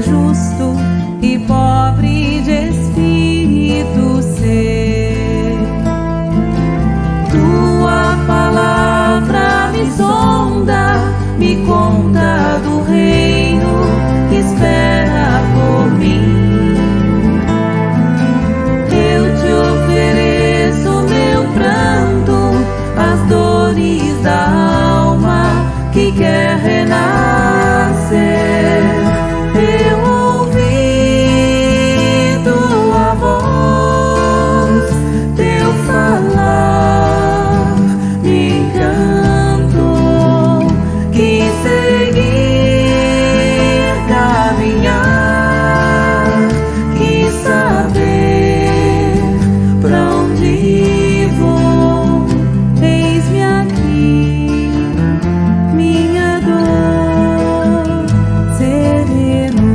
justo e pobre de espírito ser. Tua palavra me sonda, me conta do reino que espera por mim. Eu te ofereço meu pranto, as dores da alma que quer renascer. Eu ouvi tua voz, teu falar me encantou. Quis seguir, caminhar, quis saber pra onde vou. Eis-me aqui, minha dor sereno.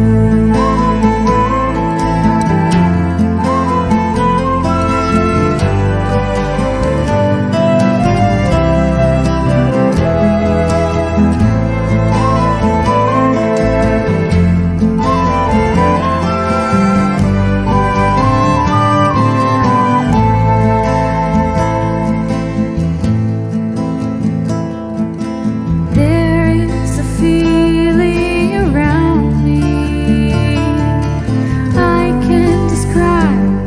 There is a feeling around me I can't describe.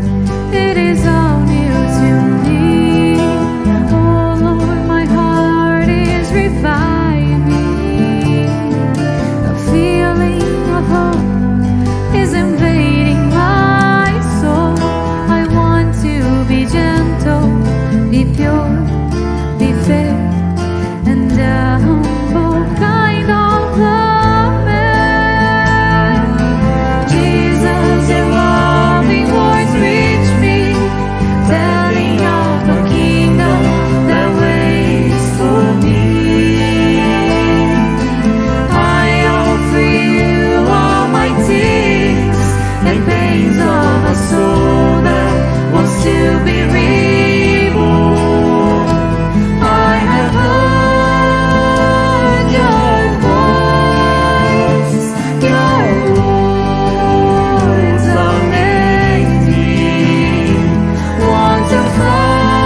It is all new to me. Oh Lord, my heart is reviving. A feeling of hope is invading my soul. I want to be gentle, be pure, be fair, and a humble kind of man. Jesus, your loving voice reach me, telling of the kingdom that waits for me. I offer you all my tears and pains of a soul that wants to be reborn. I have heard your voice, your words amaze me. Want to follow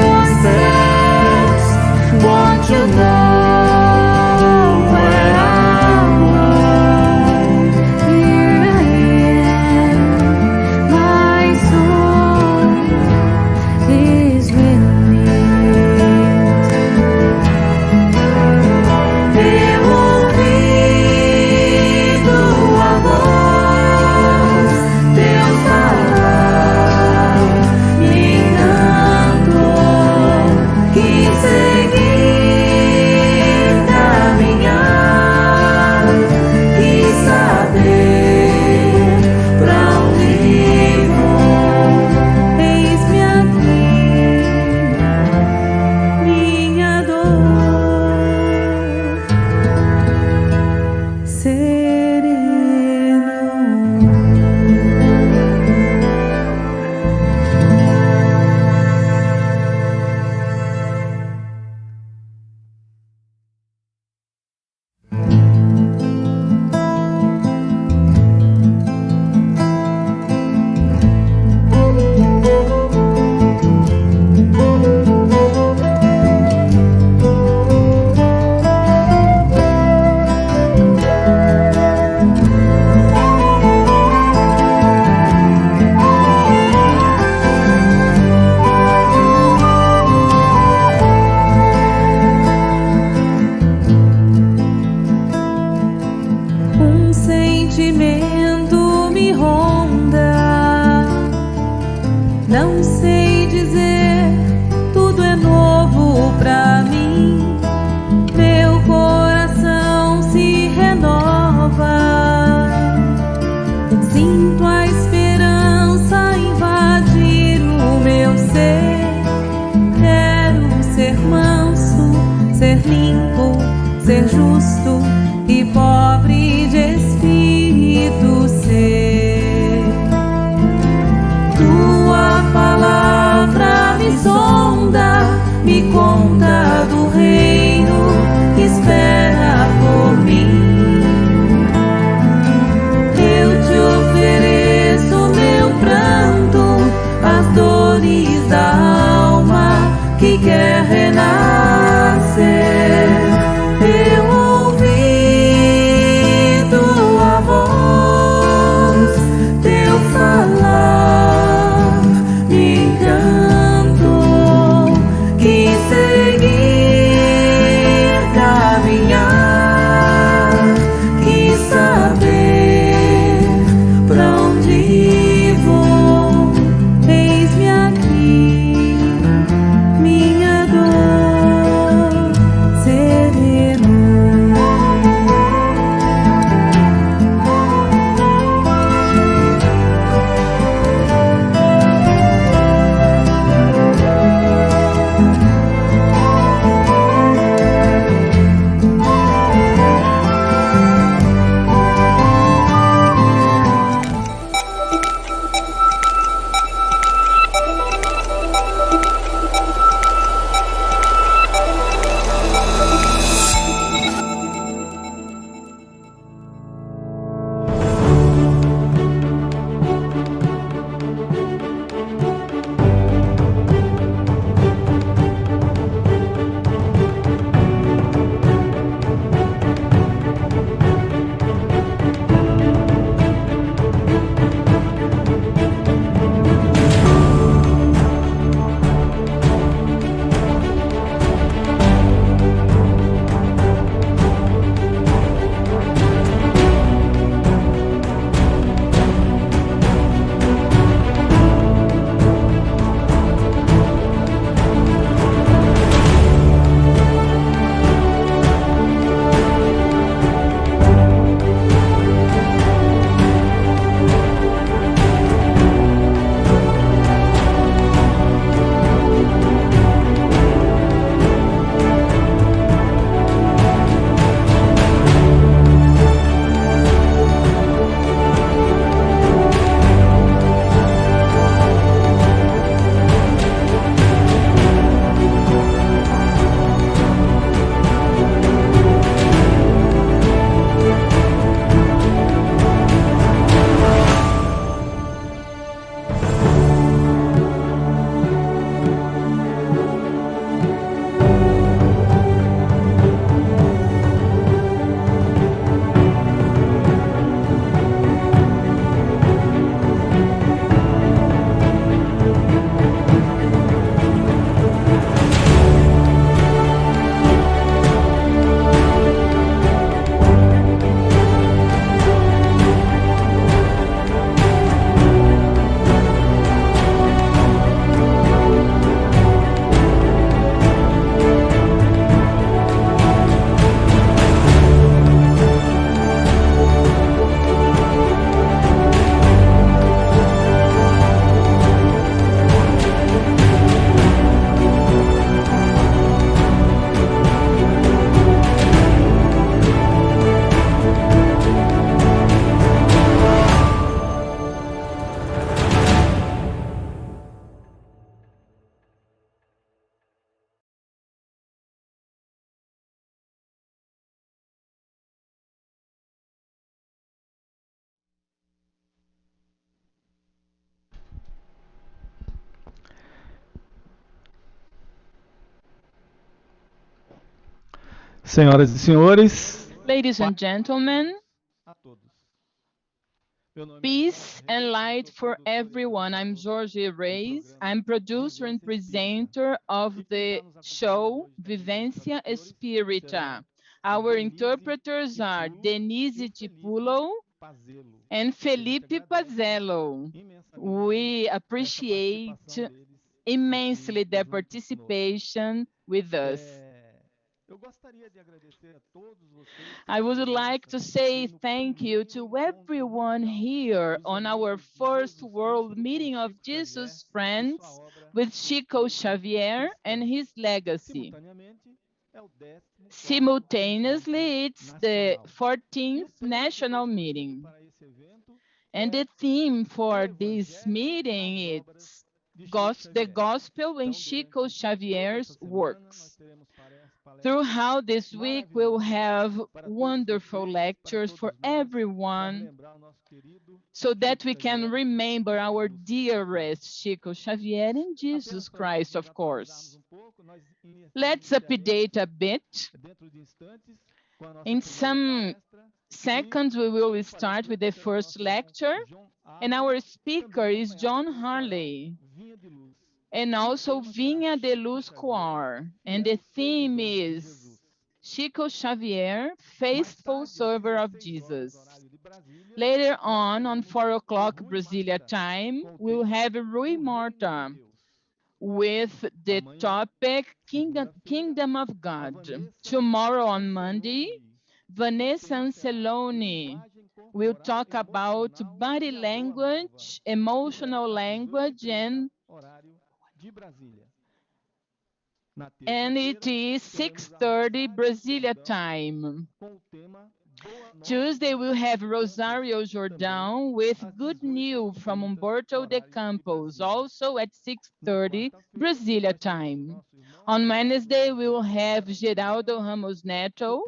your steps, want to know where I'm going. Here I am, my soul is relieved. Eu ouvi tua voz, teu falar me encantou. Quis seguir, caminhar, quis saber pra onde vou. Eis-me aqui, minha dor sereno. Um sentimento me ronda, não sei dizer, tudo é novo pra mim. Meu coração se renova, sinto a esperança invadir o meu ser. Quero ser manso, ser limpo, ser justo e pobre de espírito ser. Tua palavra me sonda, me conta do reino que espera por mim. quer renascer. Eu ouvi tua voz, teu falar me encantou. Quis seguir, caminhar, quis saber pra onde vou. Eis-me aqui, minha dor serena. Senhoras e senhores, Ladies and gentlemen, a todos. peace and light for everyone. I'm Jorge Reis. I'm producer and presenter of the show Vivência Espírita. Our interpreters are Denise Tipulo and Felipe Pazello. We appreciate immensely their participation with us. I would like to say thank you to everyone here on our first world meeting of Jesus Friends with Chico Xavier and his legacy. Simultaneously, it's the 14th national meeting. And the theme for this meeting is the gospel in Chico Xavier's works. Throughout this week, we'll have wonderful lectures for everyone so that we can remember our dearest Chico Xavier and Jesus Christ, of course. Let's update a bit. In some seconds, we will start with the first lecture, and our speaker is Jhon Harley, and also Vinha de Luz Choir, and the theme is Chico Xavier, faithful server of Jesus. Later on 4 o'clock Brasilia time, we'll have Rui Marta with the topic Kingdom of God. Tomorrow on Monday, Vanessa Anceloni will talk about body language, emotional language, and it is 6:30 Brasilia time. Tuesday, we'll have Rosario Jordão with Good News from Humberto de Campos, also at 6:30 Brasilia time. On Wednesday, we will have Geraldo Ramos Neto,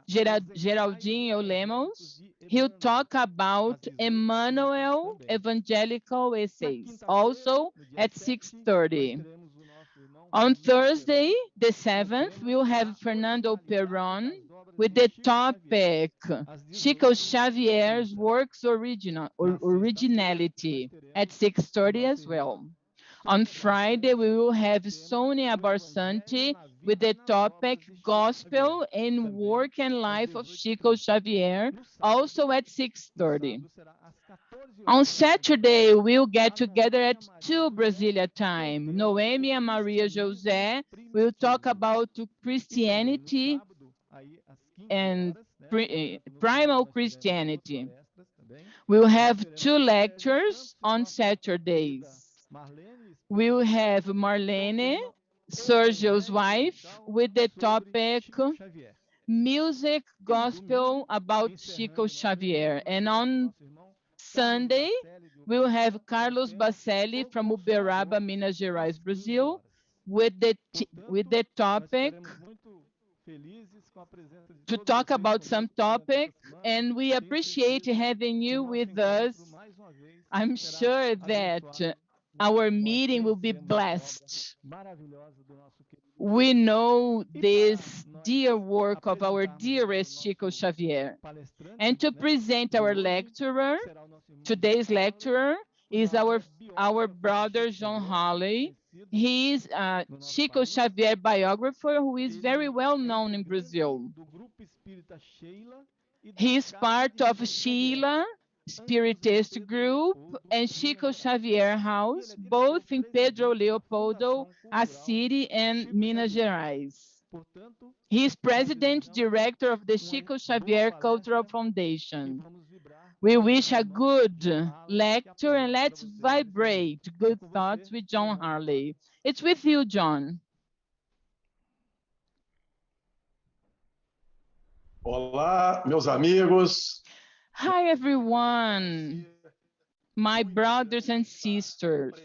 Geraldinho Lemos. He'll talk about Emmanuel Evangelical Essays, also at 6:30. On Thursday, the 7th, we'll have Fernando Perron with the topic Chico Xavier's works originality at 6:30 as well. On Friday, we will have Sonia Barsanti with the topic Gospel in Work and Life of Chico Xavier, also at 6:30. On Saturday, we'll get together at 2 Brasilia time. Noemi and Maria José will talk about Christianity and primal Christianity. We'll have 2 lectures on Saturdays. We'll have Marlene, Sergio's wife, with the topic Music Gospel about Chico Xavier. And on Sunday, we'll have Carlos Bacelli from Uberaba, Minas Gerais, Brazil, with the topic to talk about some topic, and we appreciate having you with us. I'm sure that our meeting will be blessed. We know this dear work of our dearest Chico Xavier. And to present our lecturer, today's lecturer is our brother Jhon Harley. He is a Chico Xavier biographer who is very well known in Brazil. He is part of Sheila Spiritist Group and Chico Xavier House, both in Pedro Leopoldo, a city in Minas Gerais. He is president director of the Chico Xavier Cultural Foundation. We wish a good lecture, and let's vibrate good thoughts with Jhon Harley. It's with you, Jhon. Olá, meus amigos. Hi, everyone, my brothers and sisters.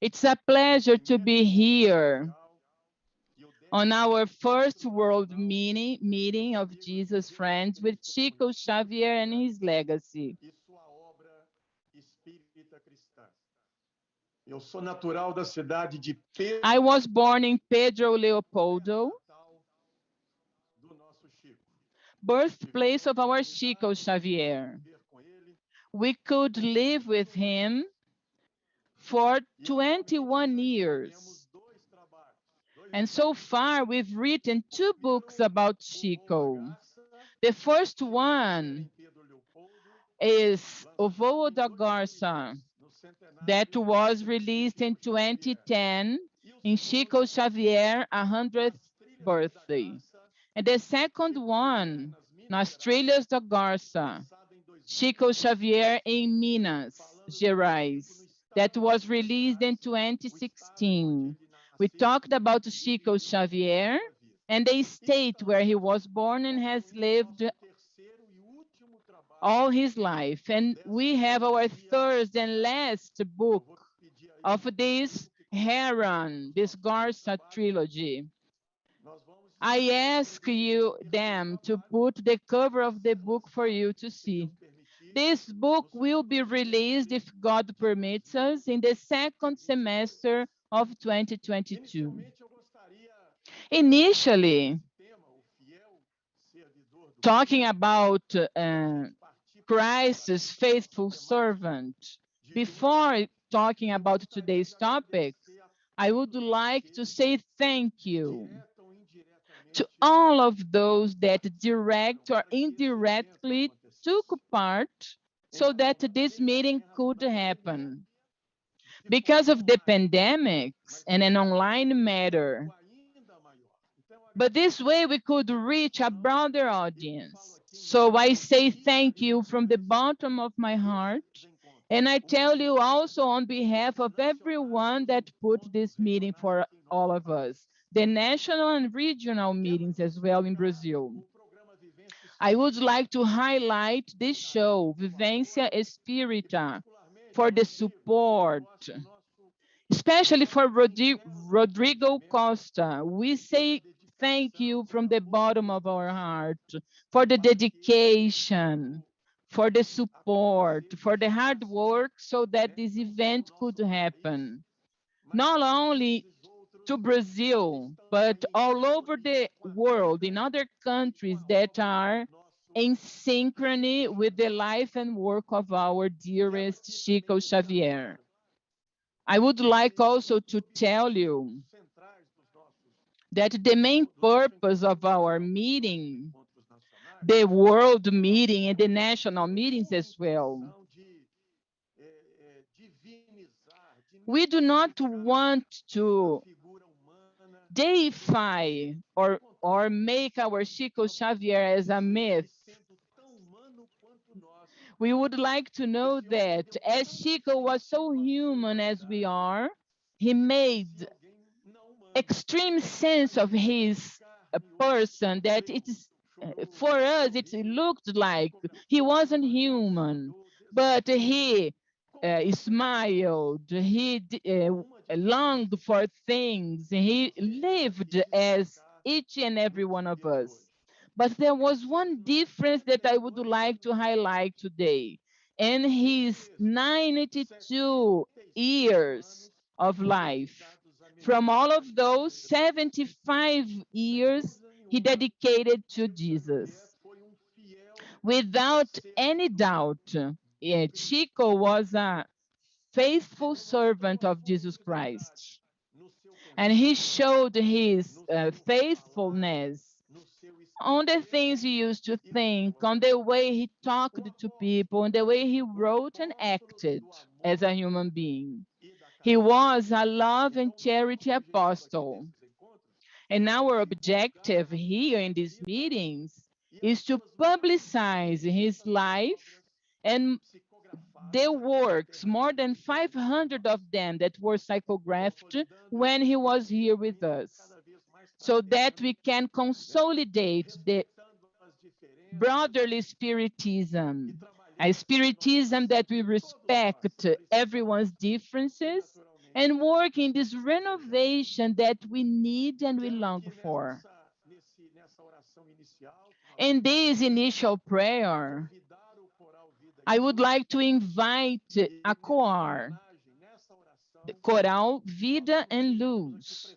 It's a pleasure to be here on our first world meeting of Jesus Friends with Chico Xavier and his legacy. I was born in Pedro Leopoldo, birthplace of our Chico Xavier. We could live with him for 21 years. And so far, we've written 2 books about Chico. The first one is O Voo da Garça, that was released in 2010 in Chico Xavier 100th birthday. And the second one, Nas Trilhas da Garça, Chico Xavier in Minas Gerais, that was released in 2016. We talked about Chico Xavier and the state where he was born and has lived all his life. And we have our third and last book of this Heron, this Garza trilogy. I ask them to put the cover of the book for you to see. This book will be released, if God permits us, in the second semester of 2022. Initially, talking about Christ's faithful servant, before talking about today's topic, I would like to say thank you to all of those that direct or indirectly took part so that this meeting could happen. Because of the pandemics and an online matter, but this way we could reach a broader audience. So I say thank you from the bottom of my heart. And I tell you also on behalf of everyone that put this meeting for all of us, the national and regional meetings as well in Brazil. I would like to highlight this show, Vivência Espírita, for the support, especially for Rodrigo Costa. We say thank you from the bottom of our heart for the dedication, for the support, for the hard work so that this event could happen. Not only to Brazil, but all over the world, in other countries that are in synchrony with the life and work of our dearest Chico Xavier. I would like also to tell you that the main purpose of our meeting, the world meeting and the national meetings as well, we do not want to deify or make our Chico Xavier as a myth. We would like to know that as Chico was so human as we are, he made extreme sense of his person that it is for us it looked like he wasn't human, but he smiled, he longed for things, he lived as each and every one of us. But there was one difference that I would like to highlight today. In his 92 years of life, from all of those, 75 years he dedicated to Jesus. Without any doubt, Chico was a faithful servant of Jesus Christ. And he showed his faithfulness on the things he used to think, on the way he talked to people, on the way he wrote and acted as a human being. He was a love and charity apostle. And our objective here in these meetings is to publicize his life and the works, more than 500 of them that were psychographed when he was here with us, so that we can consolidate the brotherly spiritism, a spiritism that we respect everyone's differences and work in this renovation that we need and we long for. In this initial prayer, I would like to invite a choir, the choral Vida and Luz,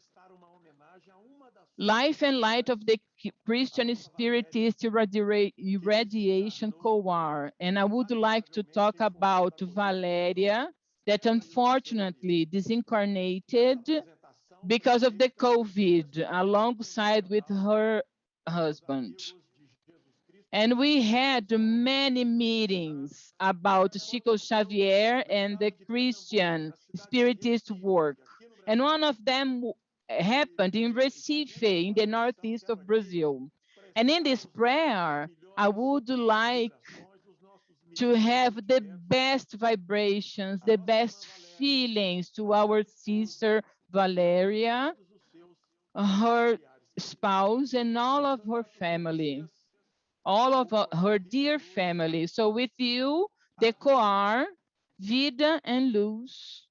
Life and Light of the Christian Spiritist Irradiation Choir. And I would like to talk about Valeria, that unfortunately disincarnated because of the COVID, alongside with her husband. And we had many meetings about Chico Xavier and the Christian Spiritist work. And one of them happened in Recife, in the northeast of Brazil. And in this prayer, I would like to have the best vibrations, the best feelings to our sister Valeria, her spouse, and all of her family, all of her dear family. So with you, the choir, Vida and Luz,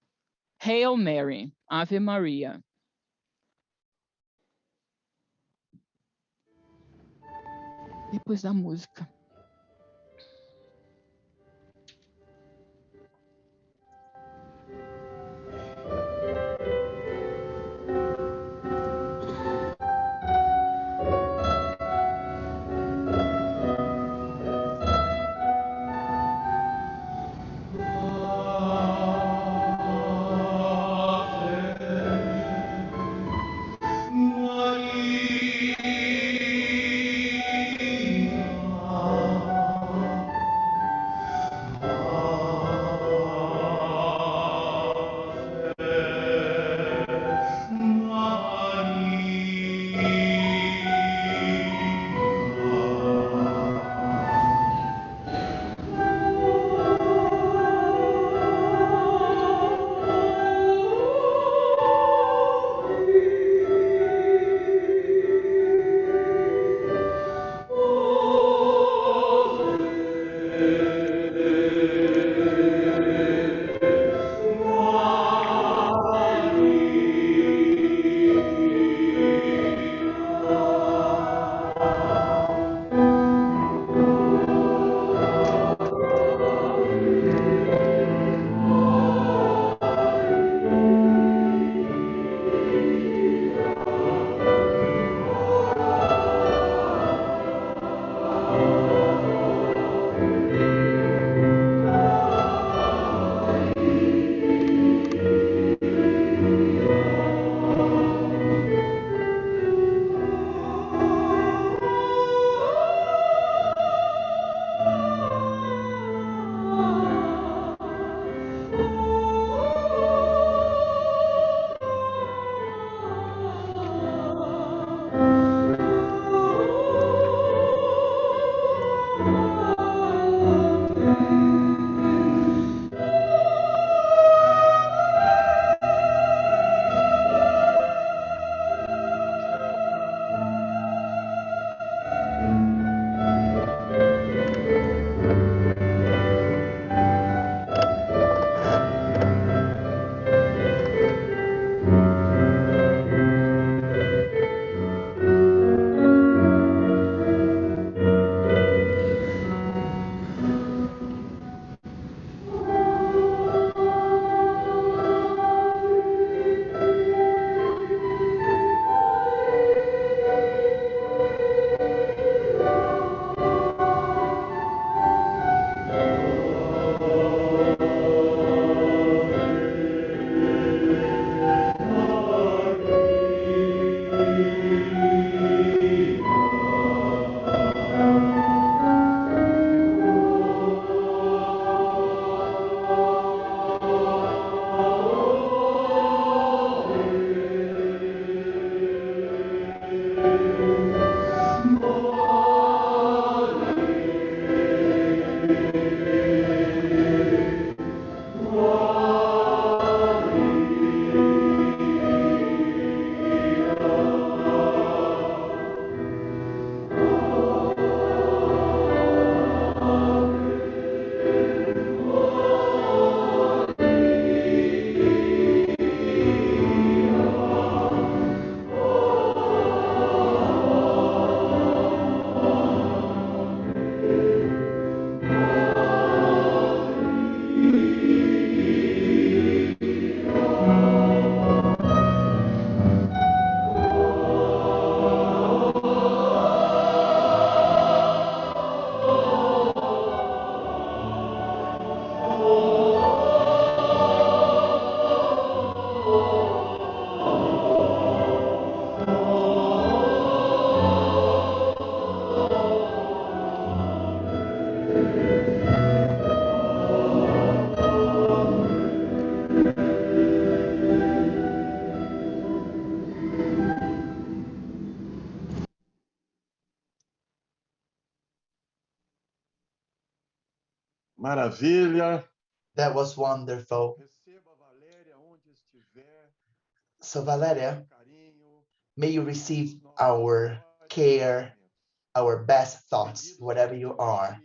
Hail Mary, Ave Maria. Depois da música. Maravilha. That was wonderful. So Valéria, may you receive our care, our best thoughts, whatever you are.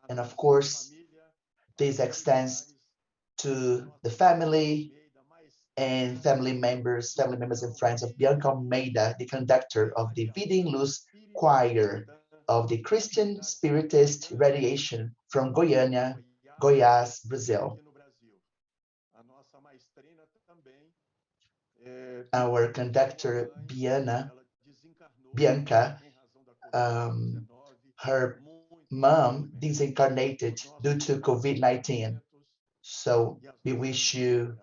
And of course, this extends to the family and family members and friends of Bianca Almeida, the conductor of the Vida em Luz choir of the Christian Spiritist radiation from Goiânia, Goiás, Brazil. Our conductor, Bianca, her mom disincarnated due to COVID-19. So we wish you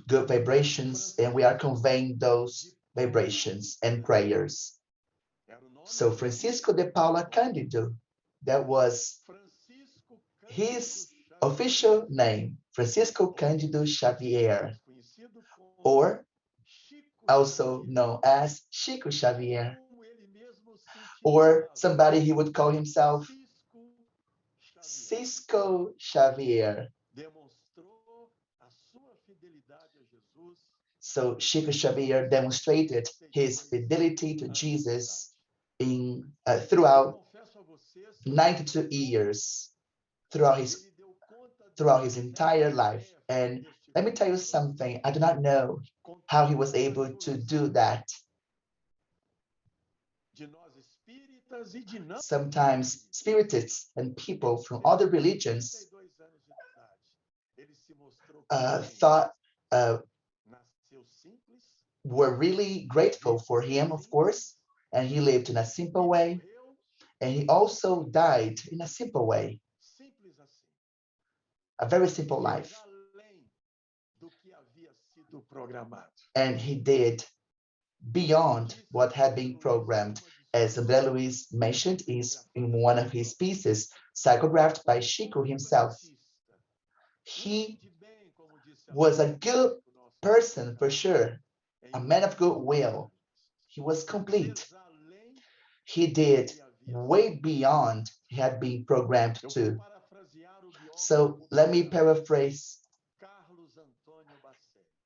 good vibrations, and we are conveying those vibrations and prayers. So Francisco de Paula Cândido, that was his official name, Francisco Cândido Xavier, or also known as Chico Xavier, or somebody he would call himself Cisco Xavier. So Chico Xavier demonstrated his fidelity to Jesus in throughout 92 years, throughout his entire life. And let me tell you something, I do not know how he was able to do that. Sometimes spiritists and people from other religions thought were really grateful for him, of course, and he lived in a simple way, and he also died in a simple way, a very simple life. And he did beyond what had been programmed, as André Luiz mentioned in one of his pieces, psychographed by Chico himself. He was a good person for sure, a man of good will. He was complete. He did way beyond he had been programmed to. So let me paraphrase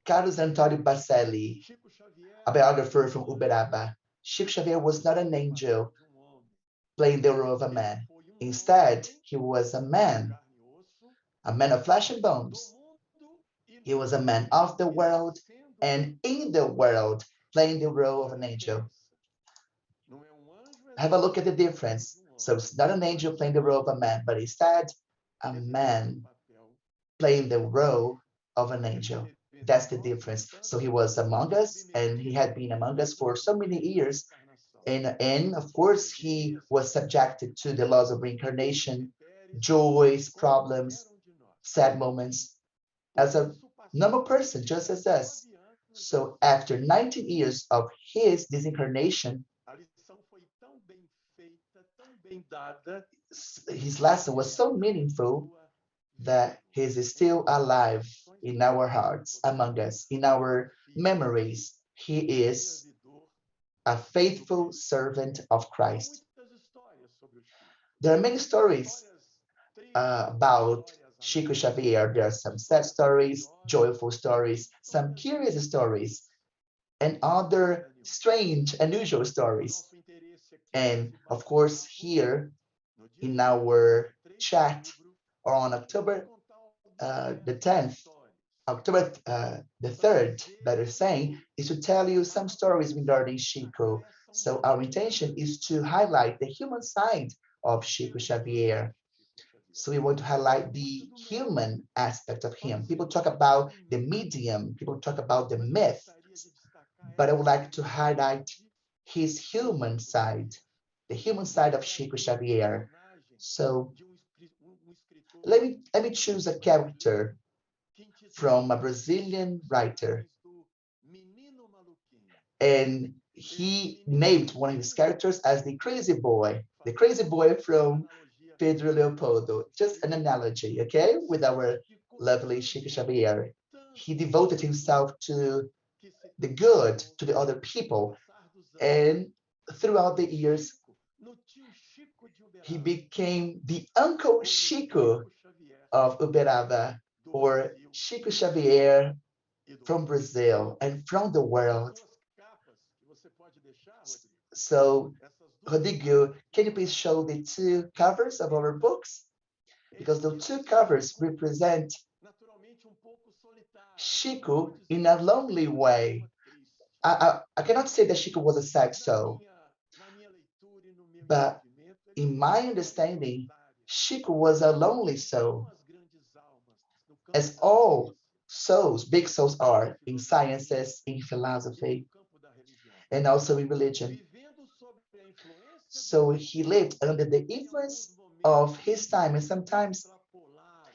Carlos Antônio Bacelli, a biographer from Uberaba. Chico Xavier was not an angel playing the role of a man. Instead, he was a man of flesh and bones. He was a man of the world and in the world, playing the role of an angel. Have a look at the difference. So it's not an angel playing the role of a man, but instead, a man playing the role of an angel. That's the difference. So he was among us, and he had been among us for so many years. And of course, he was subjected to the laws of reincarnation, joys, problems, sad moments, as a normal person, just as us. So after 19 years of his disincarnation, his lesson was so meaningful that he is still alive in our hearts, among us, in our memories. He is a faithful servant of Christ. There are many stories about Chico Xavier. There are some sad stories, joyful stories, some curious stories, and other strange, unusual stories. And of course, here in our chat, or on October the 10th, October the 3rd, better saying, is to tell you some stories regarding Chico. So our intention is to highlight the human side of Chico Xavier. So we want to highlight the human aspect of him. People talk about the medium, people talk about the myth, but I would like to highlight his human side, the human side of Chico Xavier. So let me choose a character from a Brazilian writer. And he named one of his characters as the crazy boy from Pedro Leopoldo. Just an analogy, okay, with our lovely Chico Xavier. He devoted himself to the good, to the other people. And throughout the years, he became the Uncle Chico of Uberaba, or Chico Xavier from Brazil and from the world. So, Rodrigo, can you please show the two covers of our books? Because the two covers represent Chico in a lonely way. I cannot say that Chico was a sad soul, but in my understanding, Chico was a lonely soul, as all souls, big souls are in sciences, in philosophy, and also in religion. So he lived under the influence of his time, and sometimes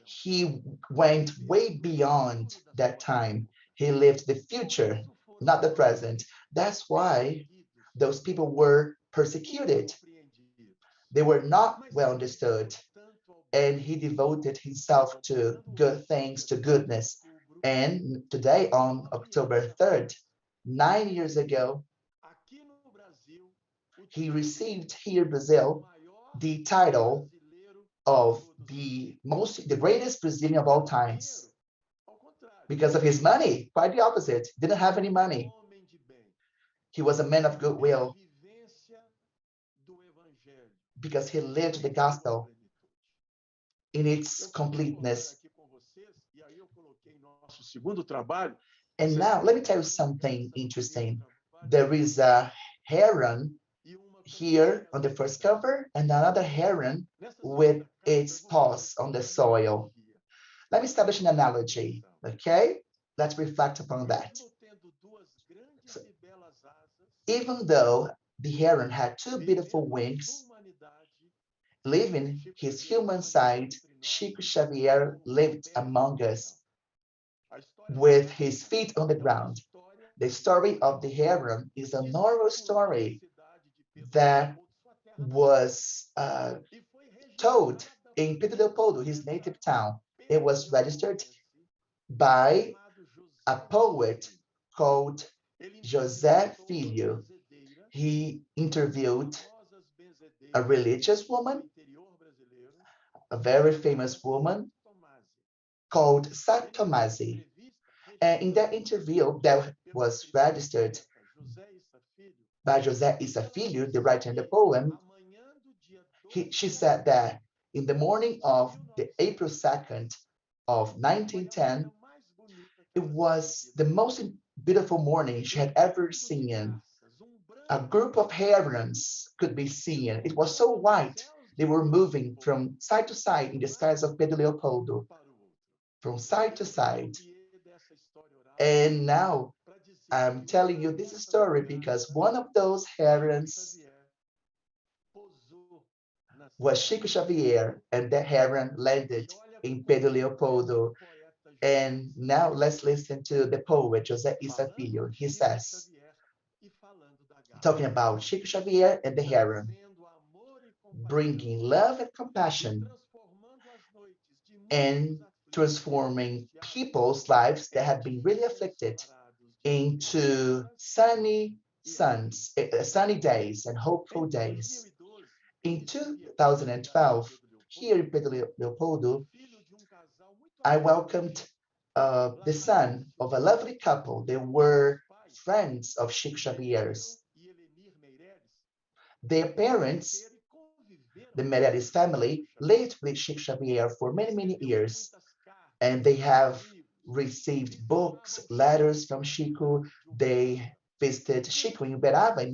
he went way beyond that time. He lived the future, not the present. That's why those people were persecuted. They were not well understood. And he devoted himself to good things, to goodness. And today, on October 3rd, 9 years ago, he received here in Brazil the title of the greatest Brazilian of all times because of his money. Quite the opposite. Didn't have any money. He was a man of goodwill because he lived the gospel in its completeness. And now, let me tell you something interesting. There is a heron here on the first cover and another heron with its paws on the soil. Let me establish an analogy, okay? Let's reflect upon that. So, even though the heron had two beautiful wings, leaving his human side, Chico Xavier lived among us with his feet on the ground. The story of the heron is a normal story that was told in Pedro Leopoldo, his native town. It was registered by a poet called José Filho. He interviewed a religious woman, a very famous woman called Satomasi. And in that interview that was registered by José Issa Filho, the writer in the poem, she said that in the morning of the April 2nd of 1910, it was the most beautiful morning she had ever seen. A group of herons could be seen. It was so white, they were moving from side to side in the skies of Pedro Leopoldo, from side to side. And now I'm telling you this story because one of those herons was Chico Xavier, and that heron landed in Pedro Leopoldo. And now let's listen to the poet José Issa Filho. He says, talking about Chico Xavier and the heron, bringing love and compassion and transforming people's lives that have been really afflicted into sunny days and hopeful days. In 2012, here in Pedro Leopoldo, I welcomed the son of a lovely couple. They were friends of Chico Xavier's. Their parents, the Meireles family, lived with Chico Xavier for many, many years, and they have received books, letters from Chico. They visited Chico in Uberaba, in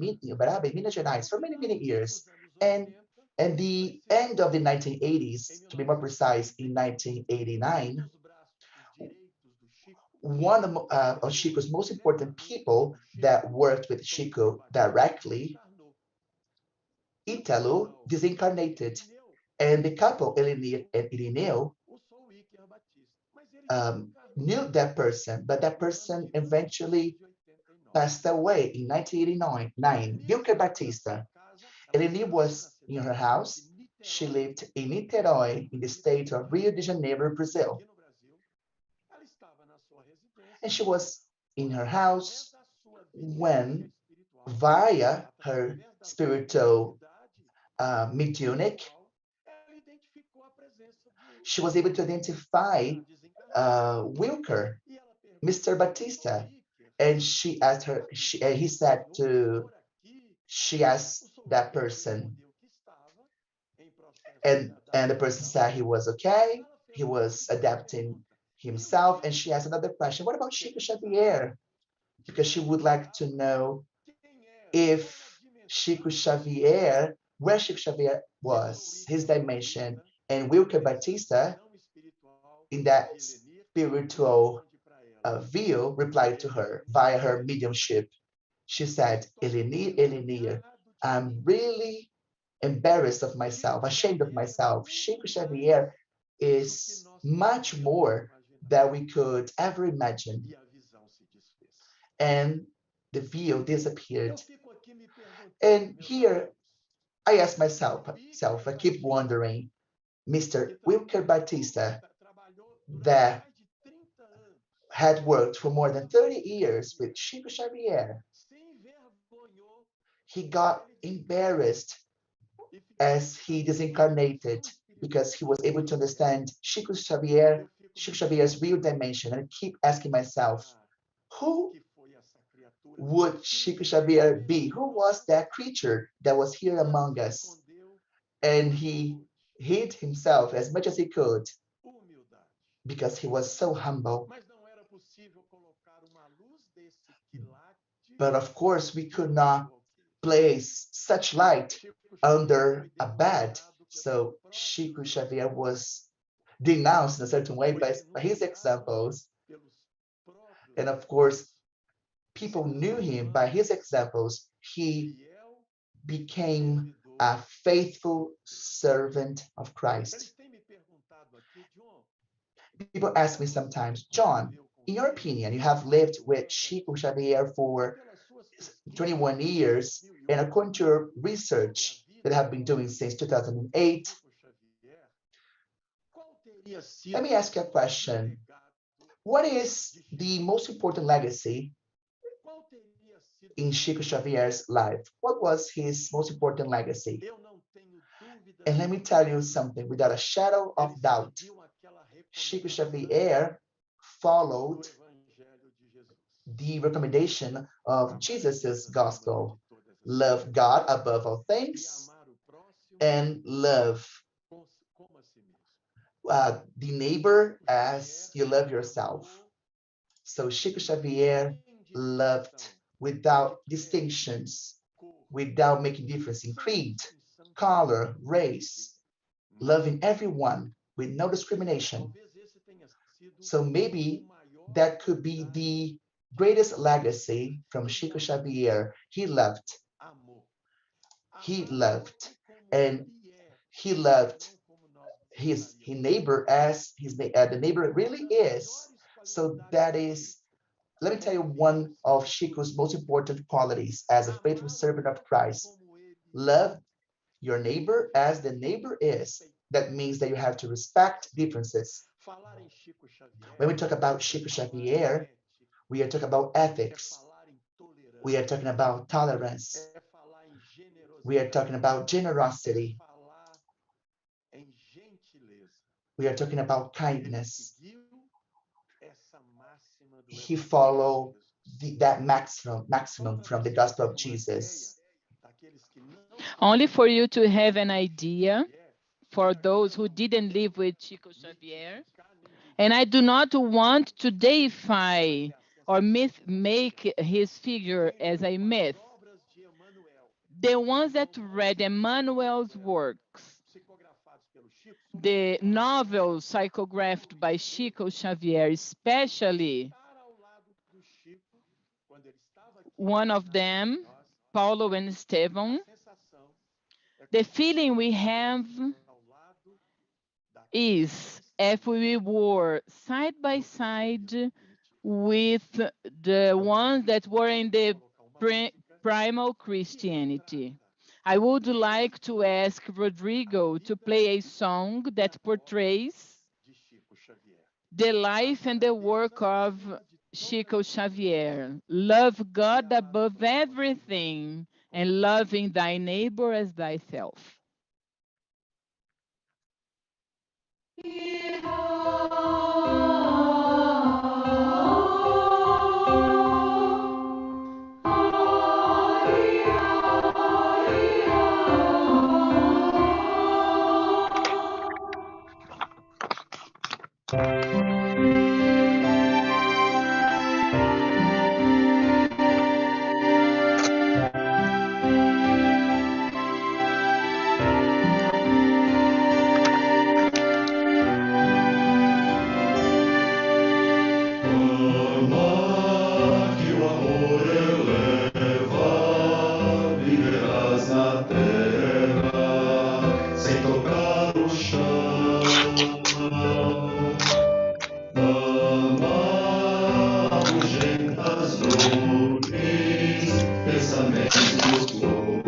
Minas Gerais, for many, many years. And at the end of the 1980s, to be more precise, in 1989, one of Chico's most important people that worked with Chico directly, Italo, disincarnated. And the couple, Elenir and Irineu, knew that person, but that person eventually passed away in 1989. Vilker Batista. Elenir was in her house. She lived in Niterói, in the state of Rio de Janeiro, Brazil. And she was in her house when, via her spiritual mediunic, she was able to identify Wilker, Mr. Batista, and she asked her. He said to. She asked that person, and the person said he was okay. He was adapting himself, and she asked another question. What about Chico Xavier? Because she would like to know if Chico Xavier, where Chico Xavier was, his dimension, and Wilker Batista, in that spiritual view, replied to her via her mediumship. She said, Elenir, Elenir, I'm really embarrassed of myself, ashamed of myself. Chico Xavier is much more than we could ever imagine. And the view disappeared. And here I ask myself, I keep wondering, Mr. Wilker Batista, that had worked for more than 30 years with Chico Xavier, he got embarrassed as he disincarnated because he was able to understand Chico Xavier's real dimension. And I keep asking myself, who would Chico Xavier be? Who was that creature that was here among us? And he hid himself as much as he could because he was so humble. But of course, we could not place such light under a bed. So Chico Xavier was denounced in a certain way by his examples. And of course, people knew him by his examples. He became a faithful servant of Christ. People ask me sometimes, Jhon, in your opinion, you have lived with Chico Xavier for 21 years, and according to your research that I have been doing since 2008, let me ask you a question. What is the most important legacy in Chico Xavier's life? What was his most important legacy? And let me tell you something, without a shadow of doubt, Chico Xavier followed the recommendation of Jesus's gospel. Love God above all things and love the neighbor as you love yourself. So Chico Xavier loved without distinctions, without making difference in creed, color, race, loving everyone with no discrimination. So maybe that could be the greatest legacy from Chico Xavier. He loved, and he loved his neighbor as the neighbor really is. So that is, let me tell you one of Chico's most important qualities as a faithful servant of Christ. Love your neighbor as the neighbor is. That means that you have to respect differences. When we talk about Chico Xavier, we are talking about ethics. We are talking about tolerance. We are talking about generosity. We are talking about kindness. He followed that maximum from the gospel of Jesus. Only for you to have an idea, for those who didn't live with Chico Xavier, and I do not want to deify or make his figure as a myth. The ones that read Emmanuel's works, the novels psychographed by Chico Xavier, especially one of them, Paulo and Estevam, the feeling we have is if we were side by side with the ones that were in the primal Christianity. I would like to ask Rodrigo to play a song that portrays the life and the work of Chico Xavier. Love God above everything and loving thy neighbor as thyself. sem tocar o chão. Afugentas dores, pensamentos flores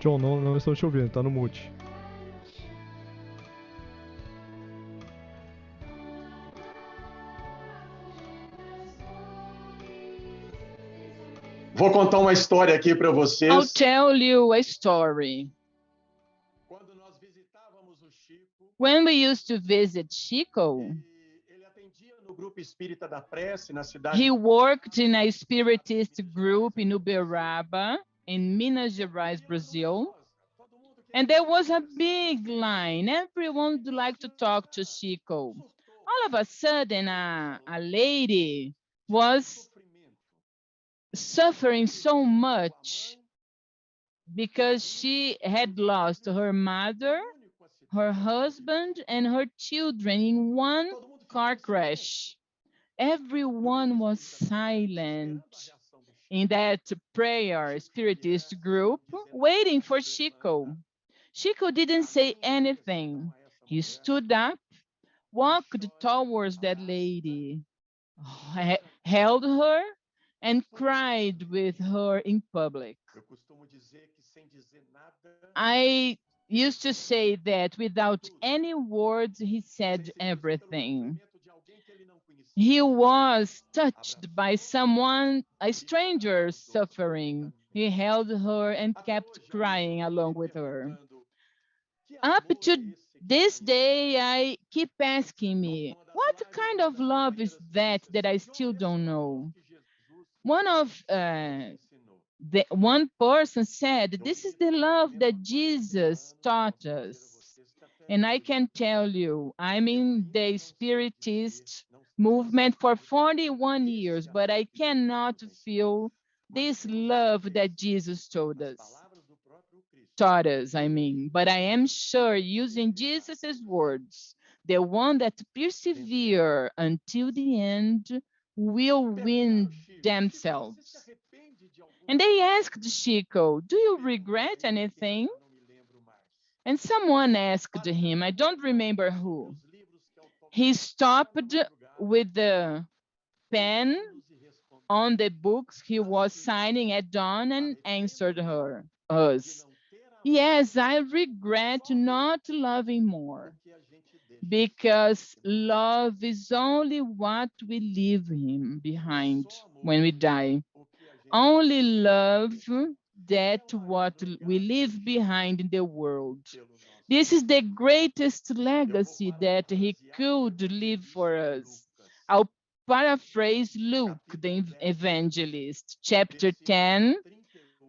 te Jhon, não estou te ouvindo, tá no mute. Vou contar uma história aqui para vocês. I'll tell you a story. Quando nós visitávamos o Chico, When we used to visit Chico, ele atendia no grupo espírita da prece na cidade. he worked in a spiritist group in Uberaba, in Minas Gerais, Brazil. And there was a big line. Everyone would like to talk to Chico. All of a sudden, a lady was suffering so much because she had lost her mother, her husband, and her children in one car crash. Everyone was silent in that prayer spiritist group, waiting for Chico. Chico didn't say anything. He stood up, walked towards that lady, held her, and cried with her in public. I used to say that without any words, he said everything. He was touched by someone, a stranger suffering. He held her and kept crying along with her. Up to this day, I keep asking me, what kind of love is that I still don't know? One person said, this is the love that Jesus taught us. And I can tell you, I'm in the Spiritist movement for 41 years, but I cannot feel this love that Jesus taught us, but I am sure, using Jesus's words, the one that persevere until the end will win themselves. And they asked Chico, do you regret anything? And someone asked him, I don't remember who. He stopped with the pen on the books he was signing at dawn and answered us. Yes, I regret not loving more, because love is only what we leave him behind when we die. Only love that what we leave behind in the world. This is the greatest legacy that he could leave for us. I'll paraphrase Luke, the evangelist, chapter 10,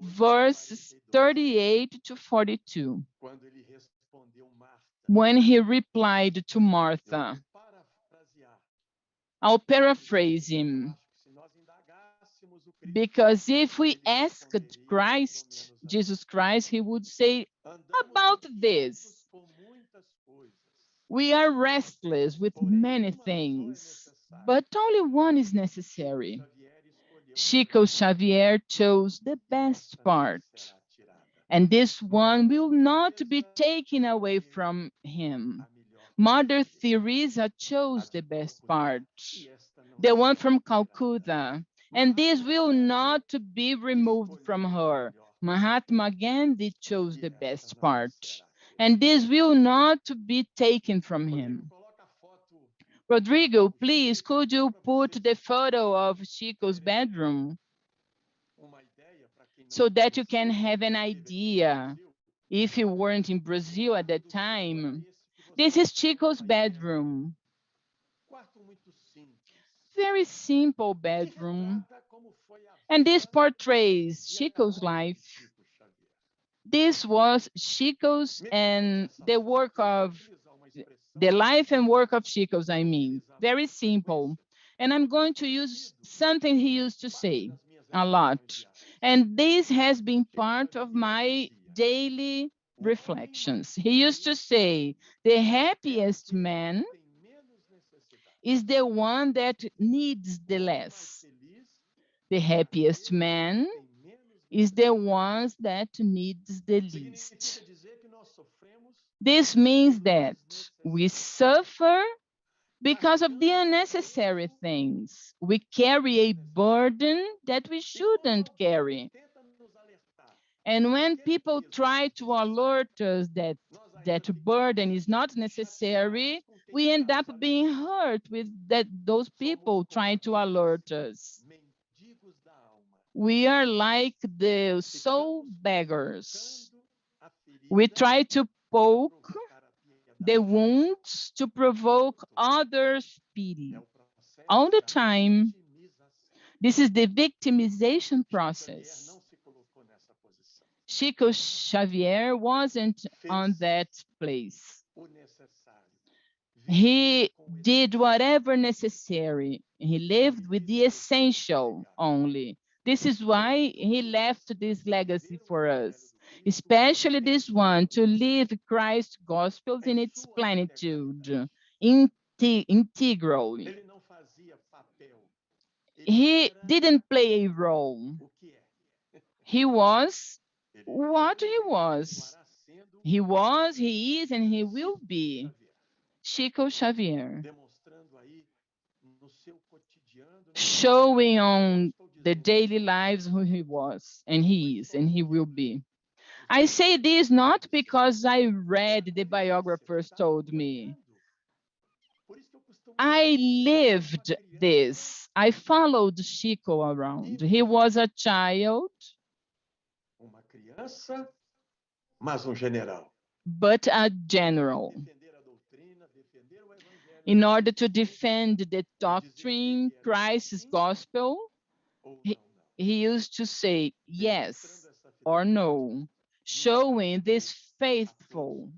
verses 38 to 42. When he replied to Martha, I'll paraphrase him, because if we asked Christ, Jesus Christ, he would say about this. We are restless with many things, but only one is necessary. Chico Xavier chose the best part, and this one will not be taken away from him. Mother Teresa chose the best part, the one from Calcutta, and this will not be removed from her. Mahatma Gandhi chose the best part, and this will not be taken from him. Rodrigo, please, could you put the photo of Chico's bedroom so that you can have an idea if you weren't in Brazil at that time? This is Chico's bedroom. Very simple bedroom. And this portrays Chico's life. This was Chico's and the life and work of Chico's, Very simple. And I'm going to use something he used to say a lot. And this has been part of my daily reflections. He used to say, the happiest man is the one that needs the less. The happiest man is the one that needs the least. This means that we suffer because of the unnecessary things. We carry a burden that we shouldn't carry. And when people try to alert us that that burden is not necessary, we end up being hurt with those people trying to alert us. We are like the soul beggars. We try to poke the wounds to provoke others' pity all the time. This is the victimization process. Chico Xavier wasn't on that place. He did whatever necessary. He lived with the essential only. This is why he left this legacy for us, especially this one, to live Christ's gospels in its plenitude, integrally. He didn't play a role. He was what he was. He was, he is, and he will be Chico Xavier, showing on the daily lives who he was, and he is, and he will be. I say this not because I read the biographers told me. I lived this. I followed Chico around. He was a child, but a general. In order to defend the doctrine, Christ's gospel, he used to say yes or no, showing this faithful.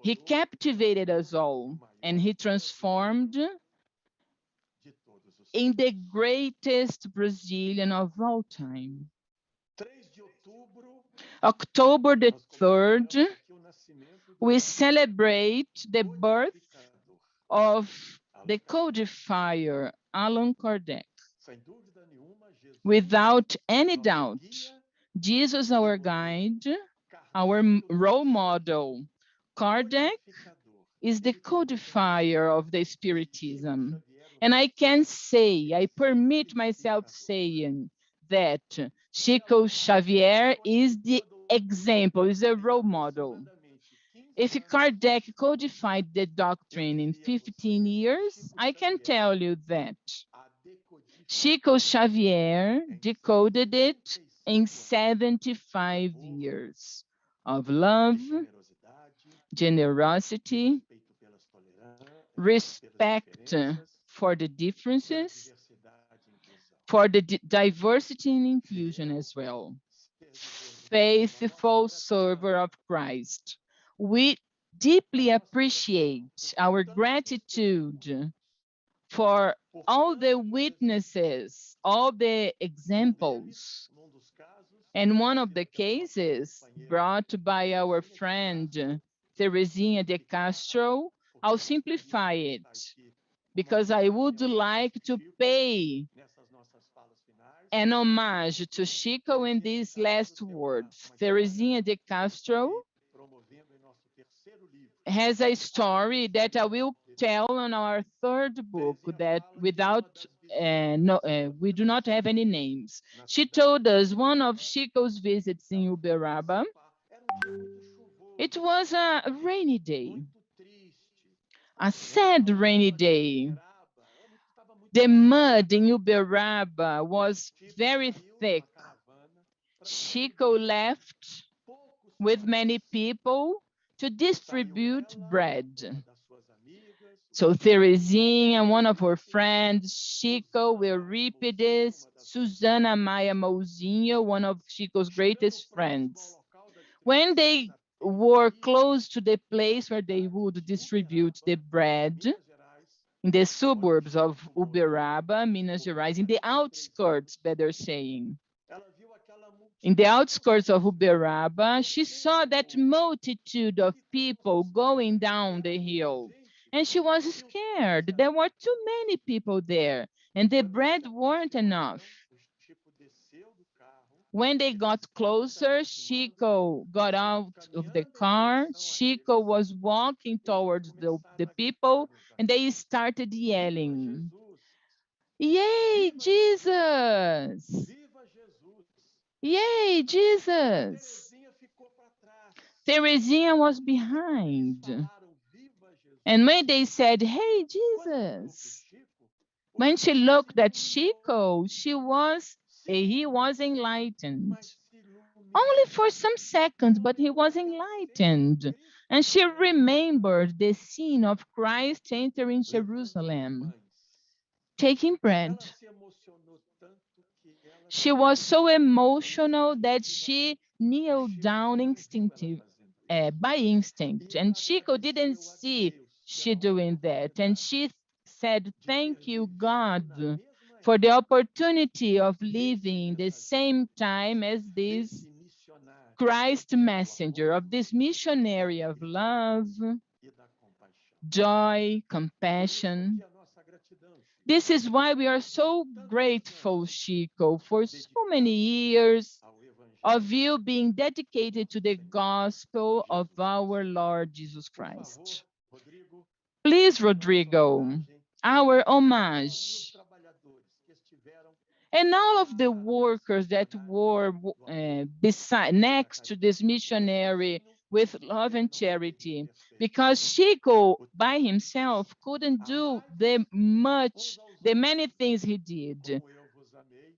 He captivated us all, and he transformed in the greatest Brazilian of all time. 3 de outubro, October the nós 3rd, comemoramos aqui o nascimento do we celebrate the birth codificador. of the codifier, Allan Kardec. Sem dúvida nenhuma, Jesus, Without any nosso doubt, guia, Jesus, our guide, our Kardec, o role nosso model, Kardec codificador. is the Ele pergunta codifier of the Chico Spiritism. Xavier, o And I can say, I permit myself spiritistevent, saying that Chico Xavier is the example, is a role model. aproximadamente 15 If anos, Kardec codified the eu doctrine in diria a 15 você, years, Chico I can Xavier, tell you that a decodificação Chico Xavier em decoded it 75 in anos. 75 Amor, years of love, de generosidade, generosity, respeito pelas respect diferenças, for the pela differences, diversidade e inclusão. for the diversity and inclusion as well. Faithful server of Christ. We deeply appreciate our gratitude for all the witnesses, all the examples, Num dos casos, and one of the trazido pela nossa cases companheira, brought by our vamos friend Teresinha de Castro, I'll simplify it because I would like to pay nessas nossas falas finais, an homage to Chico in these last words. Teresinha de Castro promovendo em nosso terceiro livro. has a story that I will tell on our third book that without we do not have any names. She told us one of Chico's visits in Uberaba. Era dia muito chuvoso, It was a rainy day, muito triste. a sad rainy day. Estava muito The mud in Uberaba was very saiu thick. numa caravana para Chico left poucos with pães. many people to distribute Saiu ela, bread. uma das suas amigas, So Teresinha, one of her friends, Chico, Euripides, Susana Maia Mouzinho, one of Chico's greatest friends. When they were close to the place where they would distribute the bread, in the suburbs of Uberaba, Minas Gerais, in the outskirts, better saying, ela viu aquela in the multidão outskirts of Uberaba, she saw that multitude of people going down the hill. And she was scared. There were too many people there, and the bread weren't enough. O Chico desceu do carro, When they got closer, Chico got out of the car. Chico was walking towards the people, and they started yelling, Jesus, "Yay, Jesus! viva Jesus. Yay, Jesus!" Terezinha ficou para trás. Teresinha was Eles behind. falaram, viva Jesus. And when they said, "Hey, Quando viu pro Jesus," Chico, o when she Chico looked se at iluminou. Chico, he was Sim, enlightened. mas se iluminou. Only for some seconds, but he was enlightened. And she remembered the scene of Christ entering Levando os Jerusalem, pães. taking bread. Ela se emocionou tanto que ela She was so emotional that instintivamente she kneeled down by instinct. And Chico didn't see she doing that. And she said, "Thank you, God, for the opportunity of living in the same time as this desse missionário Christ messenger, of this missionary of love, e da compaixão. joy, Por compassion." isso aqui a nossa gratidão, Chico, This is why we are so grateful, Chico, for so many years ao Evangelho. of you being dedicated to the gospel of our Lord Jesus Por favor, Christ. Rodrigo, Please, nossa Rodrigo, homenagem our a todos homage, os trabalhadores que estiveram and all of the workers that were beside, next to this missionary with love and charity, because Chico by himself couldn't do the many things he did. como eu vos amei,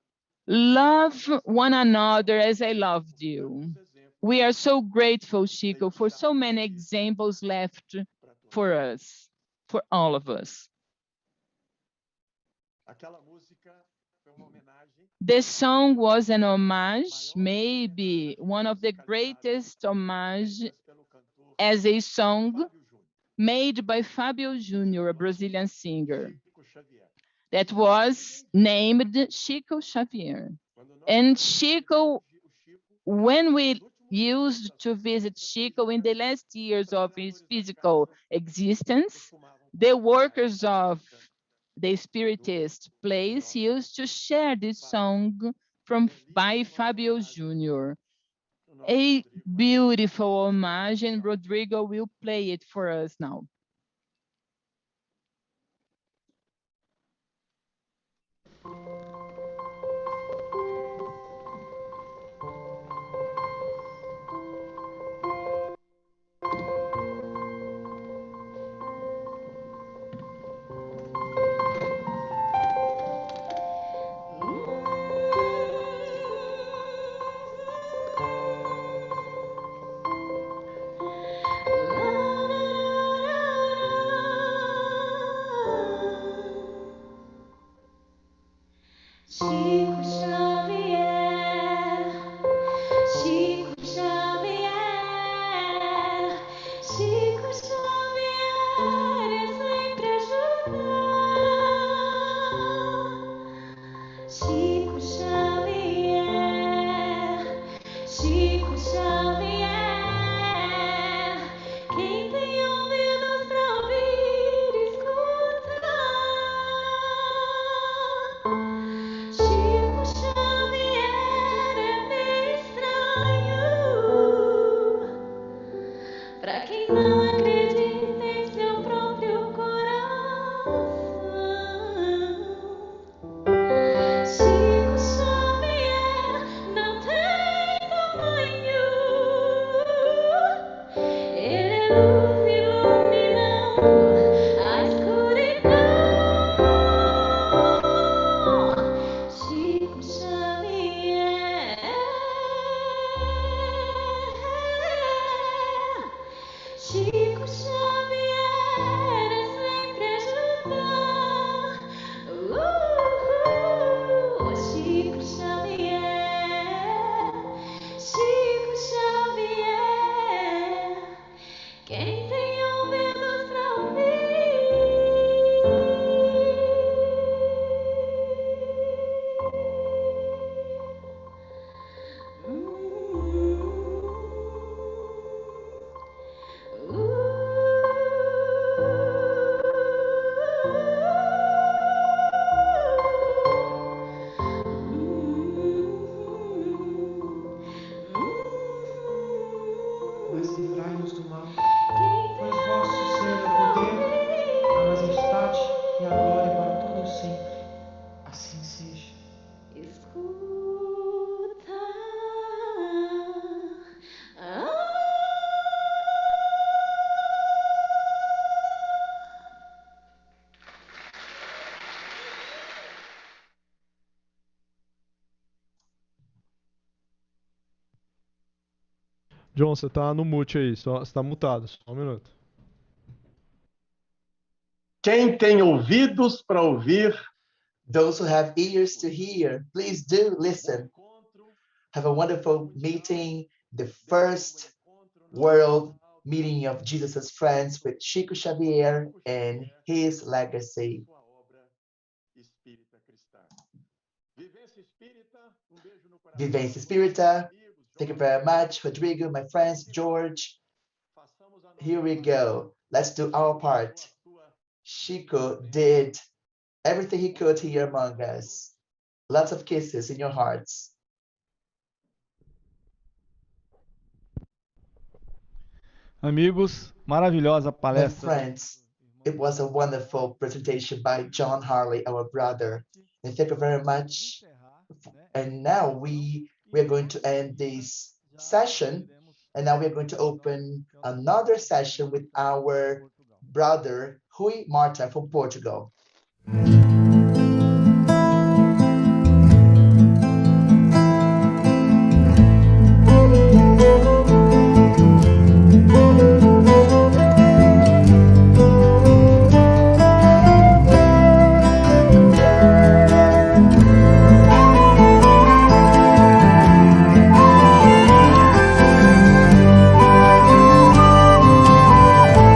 Love one another as I loved you. tantos exemplos We are so grateful, Chico, for so many examples left para todos. for us, for all of us. Aquela música The song was an homage, maybe one of the greatest homage as a song made by Fábio Júnior, a Brazilian singer, that was named Chico Xavier. And Chico, when we used to visit Chico in the last years of his physical existence, the workers of the Spiritist place used to share this song by Fábio Júnior. A beautiful homage, and Rodrigo will play it for us now. Chico Xavier, Chico Xavier, Chico Xavier é sempre ajudar. Chico Xavier, Chico Xavier, quem tem ouvidos pra ouvir, escuta. Chico Xavier é meio estranho pra quem não acredita em seu próprio coração. Chico Xavier não tem tamanho, ele é luz iluminando a escuridão. Chico Xavier, Chico Xavier é sempre ajudar. Chico Xavier, Chico Xavier, quem tem ouvidos pra Mas livrai-nos do mal, pois vosso ser o poder, a majestade e a glória para todo sempre. Assim seja. escuta. Jhon, você tá no mute aí, você tá mutado, só um minuto. Quem tem ouvidos para ouvir, Those who have ears to hear, please do listen. Have a wonderful meeting, the first world meeting of Jesus' friends with Chico Xavier and his legacy. sua obra espírita cristã. Vivência espírita, beijo no coração. Vivência Espírita. Amigos, Thank you Jhon, very much, Rodrigo, my friends, George. façamos a nossa Here we parte. go. Let's do our part. Sua Chico did everything he could here among us. Lots of kisses in your hearts. Amigos, maravilhosa My palestra. friends, it was a wonderful presentation by Jhon Harley, our brother. And thank you very much. And now we are going to end this session. And now we're going to open another session with our brother, Rui Marta from Portugal.